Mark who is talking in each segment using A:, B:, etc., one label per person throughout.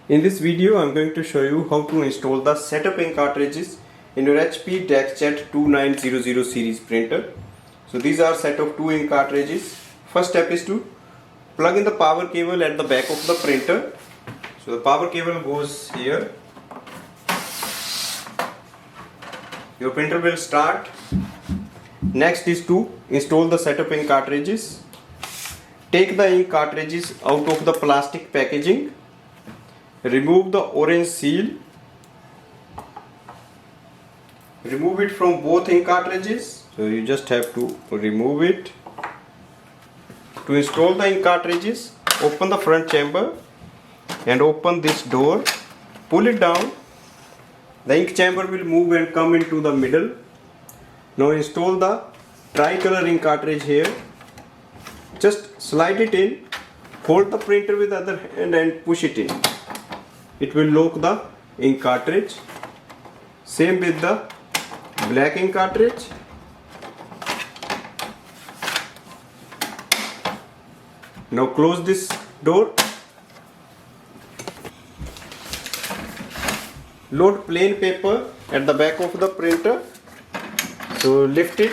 A: In this video, I'm going to show you how to install the setup ink cartridges in your HP DeskJet 2900 series printer. So these are set of 2 ink cartridges. First step is to plug in the power cable at the back of the printer. So the power cable goes here. Your printer will start. Next is to install the setup ink cartridges. Take the ink cartridges out of the plastic packaging. Remove the orange seal. Remove it from both ink cartridges. So you just have to remove it. To install the ink cartridges, open the front chamber and open this door. Pull it down. The ink chamber will move and come into the middle. Now install the tricolor ink cartridge here. Just slide it in. Hold the printer with the other hand and push it in. It will lock the ink cartridge. Same with the black ink cartridge. Now close this door. Load plain paper at the back of the printer. So lift it,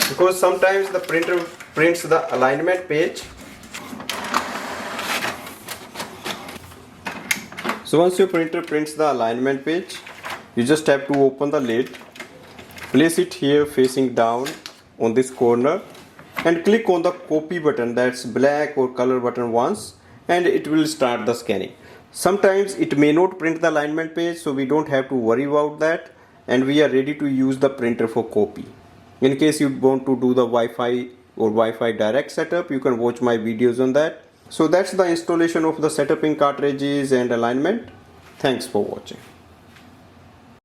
A: because sometimes the printer prints the alignment page. So once your printer prints the alignment page, you just have to open the lid, place it here facing down on this corner and click on the copy button, that's black or color button once, and it will start the scanning. Sometimes it may not print the alignment page, so we don't have to worry about that, and we are ready to use the printer for copy. In case you want to do the Wi-Fi or Wi-Fi direct setup, you can watch my videos on that. So that's the installation of the setup ink cartridges and alignment. Thanks for watching.